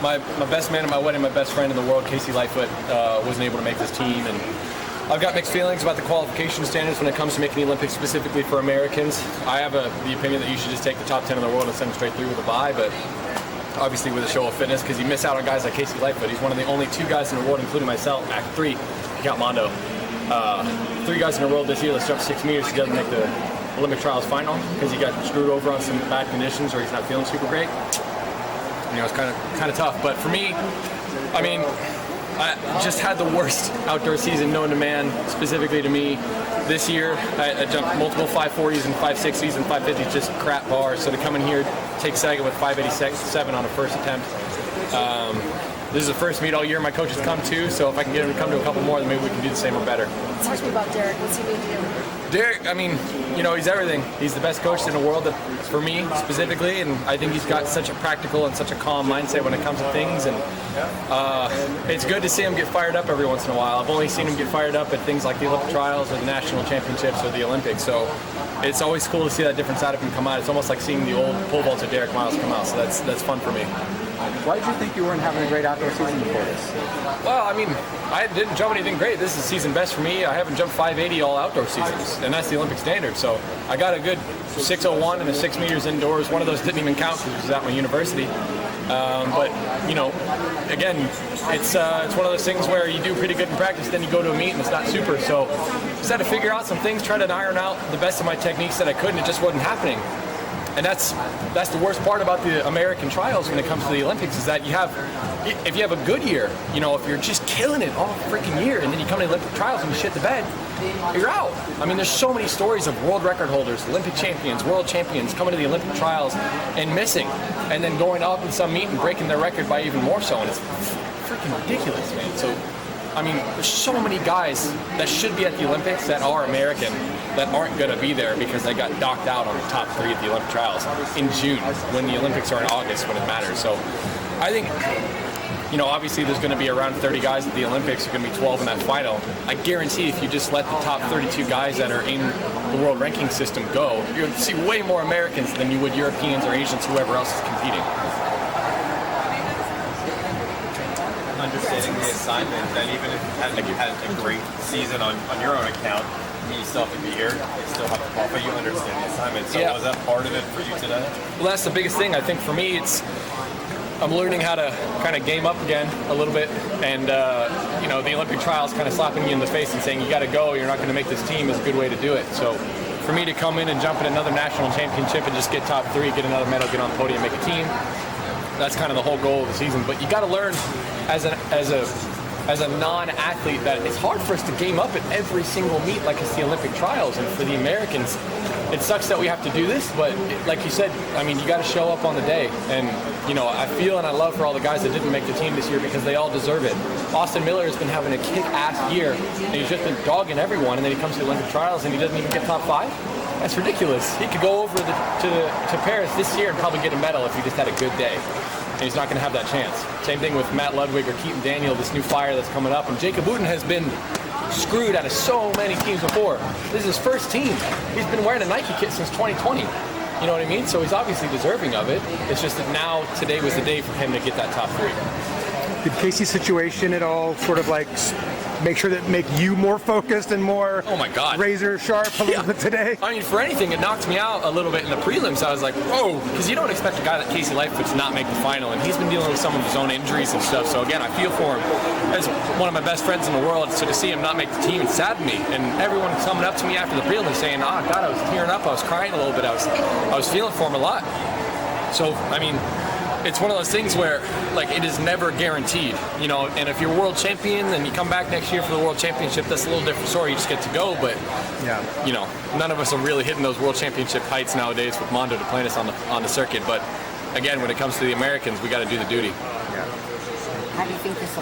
my best man at my wedding, my best friend in the world, Casey Lightfoot, wasn't able to make this team, and I've got mixed feelings about the qualification standards when it comes to making the Olympics specifically for Americans. I have the opinion that you should just take the top 10 in the world and send them straight through with a bye, but obviously with a show of fitness, because you miss out on guys like Casey Lightfoot. He's one of the only 2 guys in the world, including myself, actually 3, if you count Mondo. 3 guys in the world this year that's jumped 6 meters. He doesn't make the Olympic trials final because he got screwed over on some bad conditions or he's not feeling super great. You know, it's kind of tough. But for me, I mean, I just had the worst outdoor season known to man, specifically to me. This year, I jumped multiple 540s and 560s and 550s, just crap bars. So to come in here, take second with 587 on a first attempt. This is the first meet all year my coach has come to, so if I can get him to come to a couple more, then maybe we can do the same or better. Talk to me about Derek. What's he mean to you? Derek, I mean, you know, he's everything. He's the best coach in the world for me specifically, and I think he's got such a practical and such a calm mindset when it comes to things, and it's good to see him get fired up every once in a while. I've only seen him get fired up at things like the Olympic trials or the national championships or the Olympics, so it's always cool to see that different side of him come out. It's almost like seeing the old pole vaulter Derek Miles come out, so that's fun for me. Why did you think you weren't having a great outdoor season before this? Well, I mean, I didn't jump anything great. This is season best for me. I haven't jumped 580 all outdoor seasons, and that's the Olympic standard. So I got a good 601 and a 6 meters indoors. One of those didn't even count because it was at my university. But, you know, again, it's one of those things where you do pretty good in practice, then you go to a meet and it's not super. So just had to figure out some things, try to iron out the best of my techniques that I could, and it just wasn't happening. And that's the worst part about the American trials when it comes to the Olympics is that if you have a good year, you know, if you're just killing it all freaking year and then you come to the Olympic trials and you shit the bed, you're out. I mean, there's so many stories of world record holders, Olympic champions, world champions coming to the Olympic trials and missing and then going up in some meet and breaking their record by even more so. And it's freaking ridiculous, man. So, I mean, there's so many guys that should be at the Olympics that are American that aren't going to be there because they got docked out on the top 3 at the Olympic trials in June when the Olympics are in August when it matters. So I think, you know, obviously there's going to be around 30 guys at the Olympics. There's going to be 12 in that final. I guarantee if you just let the top 32 guys that are in the world ranking system go, you're going to see way more Americans than you would Europeans or Asians, whoever else is competing. Understanding the assignment that even if you had a great season on your own account, you still have to be here, you still have to qualify, you understand the assignment. So yeah. Was that part of it for you today? Well, that's the biggest thing. I think for me, I'm learning how to kind of game up again a little bit, and you know, the Olympic trials kind of slapping you in the face and saying you got to go, you're not going to make this team is a good way to do it. So for me to come in and jump in another national championship and just get top 3, get another medal, get on the podium, make a team, that's kind of the whole goal of the season. But you got to learn as a non-athlete that it's hard for us to game up at every single meet like it's the Olympic trials. And for the Americans, it sucks that we have to do this, but like you said, I mean, you got to show up on the day. And, you know, I feel and I love for all the guys that didn't make the team this year because they all deserve it. Austin Miller has been having a kick-ass year, and he's just been dogging everyone, and then he comes to the Olympic trials and he doesn't even get top 5? That's ridiculous. He could go over to Paris this year and probably get a medal if he just had a good day. And he's not going to have that chance. Same thing with Matt Ludwig or Keaton Daniel, this new flyer that's coming up. And Jacob Wooten has been screwed out of so many teams before. This is his first team. He's been wearing a Nike kit since 2020. You know what I mean? So he's obviously deserving of it. It's just that now, today was the day for him to get that top 3. Did Casey's situation at all sort of like make you more focused and more razor sharp a little bit today? I mean, for anything, it knocked me out a little bit in the prelims. I was like, whoa, because you don't expect a guy like Casey Lightfoot to not make the final, and he's been dealing with some of his own injuries and stuff. So again, I feel for him as one of my best friends in the world. So to see him not make the team, it saddened me. And everyone coming up to me after the prelims saying, "Oh God, I was tearing up, I was crying a little bit, I was feeling for him a lot." So I mean, it's one of those things where, like, it is never guaranteed, you know, and if you're world champion and you come back next year for the world championship, that's a little different story. You just get to go, but, yeah, you know, none of us are really hitting those world championship heights nowadays with Mondo to play us on the circuit. But, again, when it comes to the Americans, we got to do the duty. How do you think this will